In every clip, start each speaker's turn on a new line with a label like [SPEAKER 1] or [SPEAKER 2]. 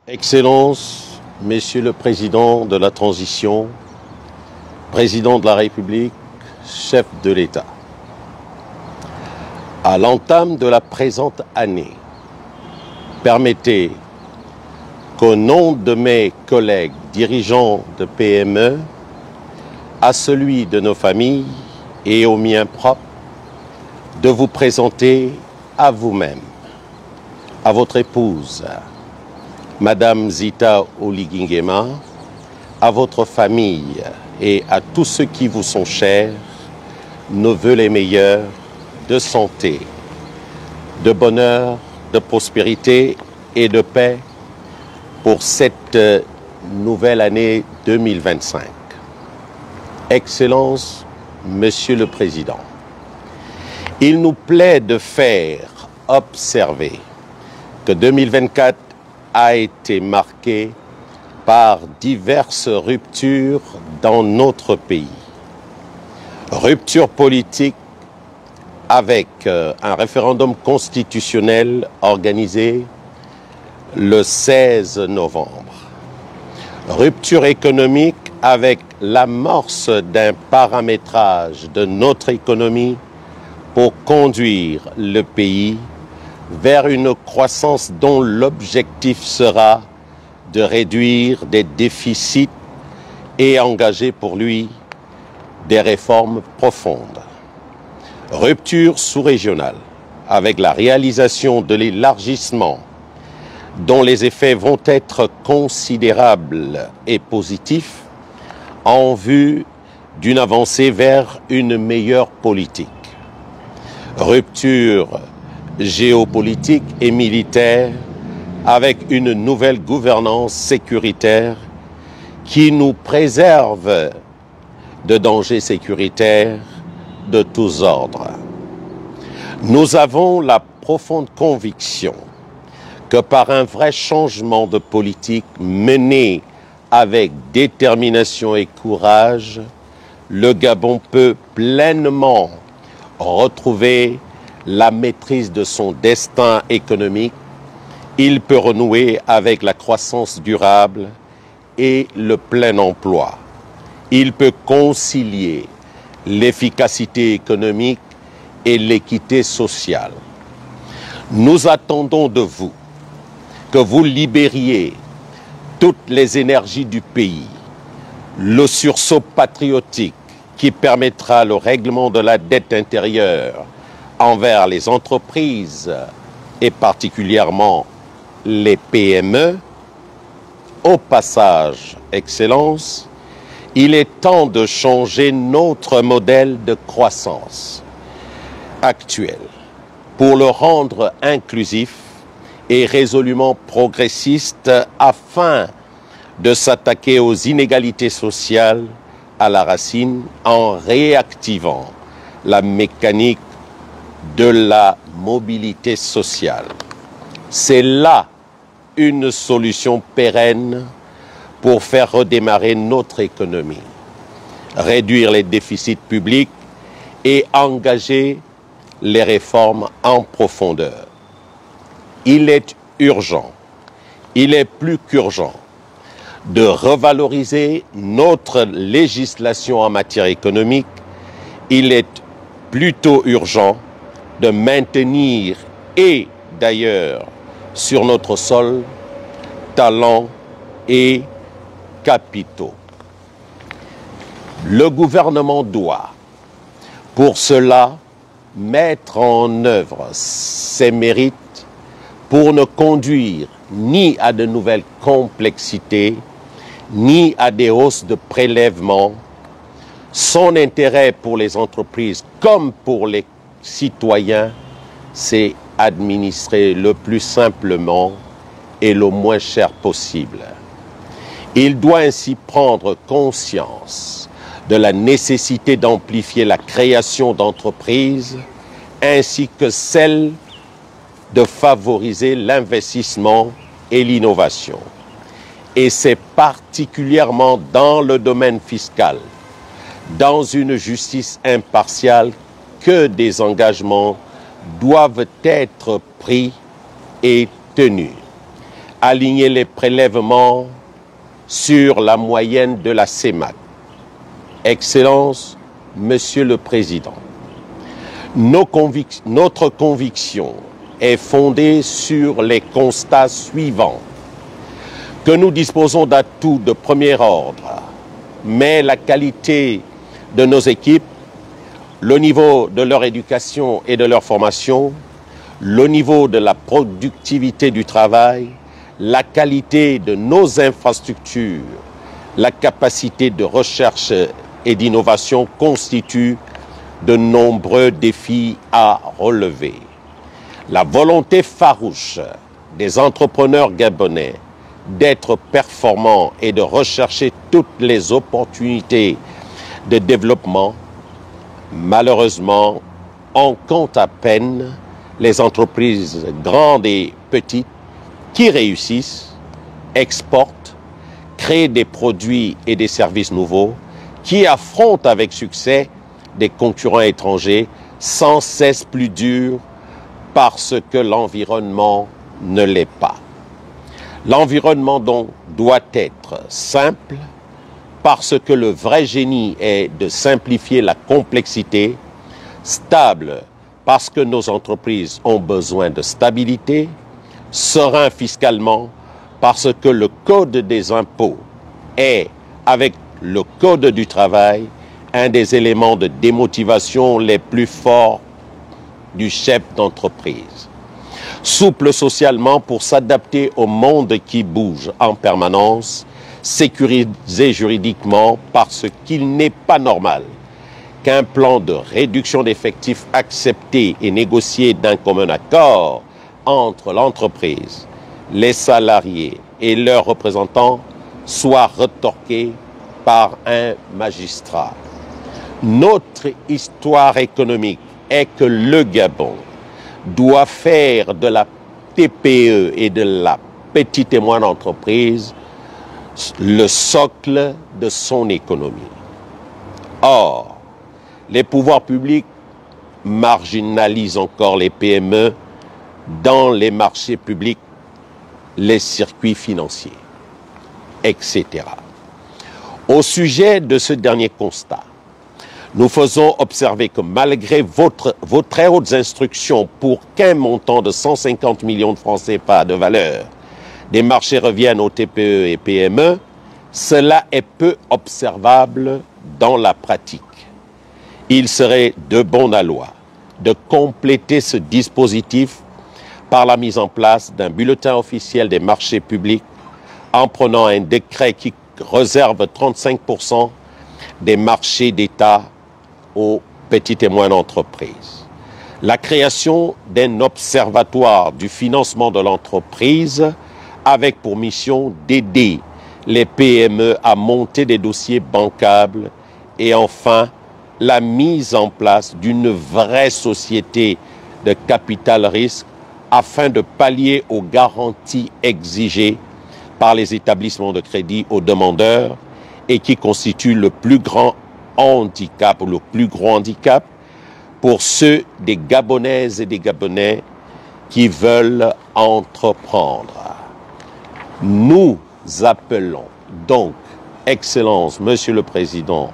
[SPEAKER 1] Excellences, Monsieur le Président de la Transition, Président de la République, chef de l'État. À l'entame de la présente année, permettez qu'au nom de mes collègues dirigeants de PME, à celui de nos familles et au mien propre, de vous présenter à vous-même, à votre épouse, Madame Zita Oligingema, à votre famille et à tous ceux qui vous sont chers, nos vœux les meilleurs de santé, de bonheur, de prospérité et de paix pour cette nouvelle année 2025. Excellence, Monsieur le Président, il nous plaît de faire observer que 2024 a été marqué par diverses ruptures dans notre pays. Rupture politique avec un référendum constitutionnel organisé le 16 novembre. Rupture économique avec l'amorce d'un paramétrage de notre économie pour conduire le pays vers une croissance dont l'objectif sera de réduire des déficits et engager pour lui des réformes profondes. Rupture sous-régionale avec la réalisation de l'élargissement dont les effets vont être considérables et positifs en vue d'une avancée vers une meilleure politique. Rupture géopolitique et militaire avec une nouvelle gouvernance sécuritaire qui nous préserve de dangers sécuritaires de tous ordres. Nous avons la profonde conviction que par un vrai changement de politique mené avec détermination et courage, le Gabon peut pleinement retrouver la maîtrise de son destin économique, il peut renouer avec la croissance durable et le plein emploi. Il peut concilier l'efficacité économique et l'équité sociale. Nous attendons de vous que vous libériez toutes les énergies du pays, le sursaut patriotique qui permettra le règlement de la dette intérieure envers les entreprises et particulièrement les PME. Au passage, Excellence, il est temps de changer notre modèle de croissance actuel pour le rendre inclusif et résolument progressiste afin de s'attaquer aux inégalités sociales à la racine en réactivant la mécanique de la mobilité sociale. C'est là une solution pérenne pour faire redémarrer notre économie, réduire les déficits publics et engager les réformes en profondeur. Il est urgent, il est plus qu'urgent de revaloriser notre législation en matière économique. Il est plutôt urgent de maintenir et d'ailleurs sur notre sol talents et capitaux. Le gouvernement doit pour cela mettre en œuvre ses mérites pour ne conduire ni à de nouvelles complexités, ni à des hausses de prélèvements. Son intérêt pour les entreprises comme pour les citoyens, c'est administrer le plus simplement et le moins cher possible. Il doit ainsi prendre conscience de la nécessité d'amplifier la création d'entreprises ainsi que celle de favoriser l'investissement et l'innovation. Et c'est particulièrement dans le domaine fiscal, dans une justice impartiale, que des engagements doivent être pris et tenus. aligner les prélèvements sur la moyenne de la CEMAC. Excellence, Monsieur le Président, notre conviction est fondée sur les constats suivants. Que nous disposons d'atouts de premier ordre, mais la qualité de nos équipes, le niveau de leur éducation et de leur formation, le niveau de la productivité du travail, la qualité de nos infrastructures, la capacité de recherche et d'innovation constituent de nombreux défis à relever. La volonté farouche des entrepreneurs gabonais d'être performants et de rechercher toutes les opportunités de développement, malheureusement, on compte à peine les entreprises grandes et petites qui réussissent, exportent, créent des produits et des services nouveaux, qui affrontent avec succès des concurrents étrangers sans cesse plus durs parce que l'environnement ne l'est pas. L'environnement donc doit être simple parce que le vrai génie est de simplifier la complexité, stable parce que nos entreprises ont besoin de stabilité, serein fiscalement parce que le code des impôts est, avec le code du travail, un des éléments de démotivation les plus forts du chef d'entreprise. Souple socialement pour s'adapter au monde qui bouge en permanence, sécurisé juridiquement parce qu'il n'est pas normal qu'un plan de réduction d'effectifs accepté et négocié d'un commun accord entre l'entreprise, les salariés et leurs représentants soit retorqué par un magistrat. Notre histoire économique est que le Gabon doit faire de la TPE et de la petite et moyenne entreprise le socle de son économie. Or, les pouvoirs publics marginalisent encore les PME dans les marchés publics, les circuits financiers, etc. Au sujet de ce dernier constat, nous faisons observer que malgré vos très hautes instructions pour qu'un montant de 150 millions de francs CFA de valeur des marchés reviennent aux TPE et PME, cela est peu observable dans la pratique. Il serait de bon aloi de compléter ce dispositif par la mise en place d'un bulletin officiel des marchés publics en prenant un décret qui réserve 35% des marchés d'État aux petites et moyennes entreprises. La création d'un observatoire du financement de l'entreprise avec pour mission d'aider les PME à monter des dossiers bancables et enfin la mise en place d'une vraie société de capital risque afin de pallier aux garanties exigées par les établissements de crédit aux demandeurs et qui constitue le plus grand handicap ou le plus gros handicap pour ceux des Gabonaises et des Gabonais qui veulent entreprendre. Nous appelons donc, Excellence, Monsieur le Président,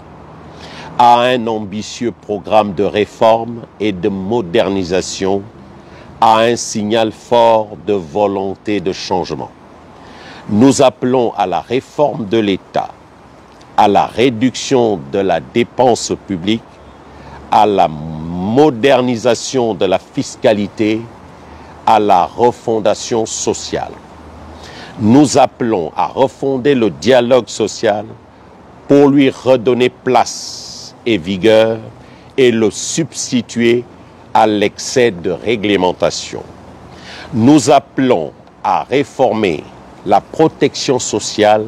[SPEAKER 1] à un ambitieux programme de réforme et de modernisation, à un signal fort de volonté de changement. Nous appelons à la réforme de l'État, à la réduction de la dépense publique, à la modernisation de la fiscalité, à la refondation sociale. Nous appelons à refonder le dialogue social pour lui redonner place et vigueur et le substituer à l'excès de réglementation. Nous appelons à réformer la protection sociale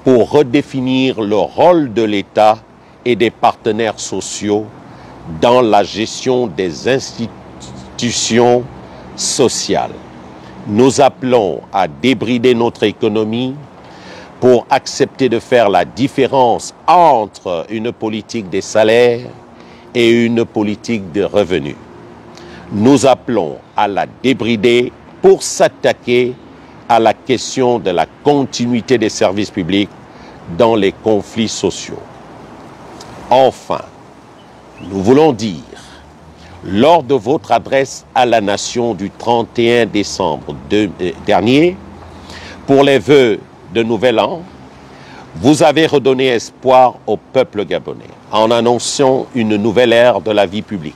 [SPEAKER 1] pour redéfinir le rôle de l'État et des partenaires sociaux dans la gestion des institutions sociales. Nous appelons à débrider notre économie pour accepter de faire la différence entre une politique des salaires et une politique de revenus. Nous appelons à la débrider pour s'attaquer à la question de la continuité des services publics dans les conflits sociaux. Enfin, nous voulons dire, lors de votre adresse à la nation du 31 décembre dernier, pour les vœux de Nouvel An, vous avez redonné espoir au peuple gabonais en annonçant une nouvelle ère de la vie publique,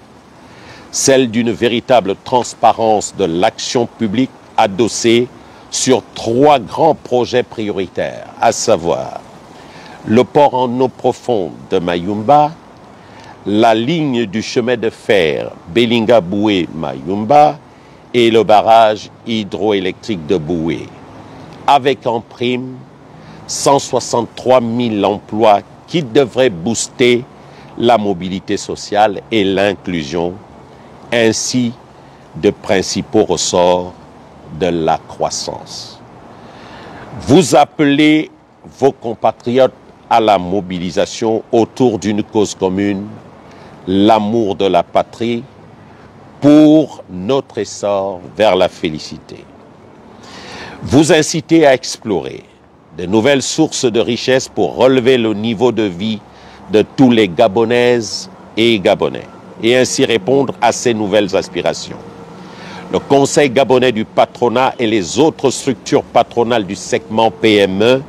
[SPEAKER 1] celle d'une véritable transparence de l'action publique adossée sur 3 grands projets prioritaires, à savoir le port en eau profonde de Mayumba, la ligne du chemin de fer Belinga-Boué-Mayumba et le barrage hydroélectrique de Boué, avec en prime 163 000 emplois qui devraient booster la mobilité sociale et l'inclusion, ainsi de principaux ressorts de la croissance. Vous appelez vos compatriotes à la mobilisation autour d'une cause commune, l'amour de la patrie, pour notre essor vers la félicité. Vous incitez à explorer de nouvelles sources de richesse pour relever le niveau de vie de tous les Gabonaises et Gabonais et ainsi répondre à ces nouvelles aspirations. Le Conseil gabonais du patronat et les autres structures patronales du segment PME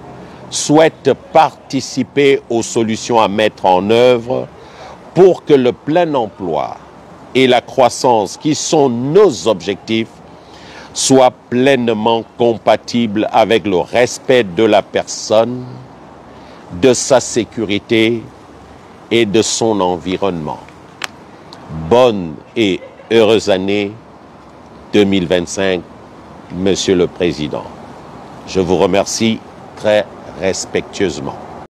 [SPEAKER 1] souhaitent participer aux solutions à mettre en œuvre pour que le plein emploi et la croissance, qui sont nos objectifs, soient pleinement compatibles avec le respect de la personne, de sa sécurité et de son environnement. Bonne et heureuse année 2025, Monsieur le Président. Je vous remercie très respectueusement.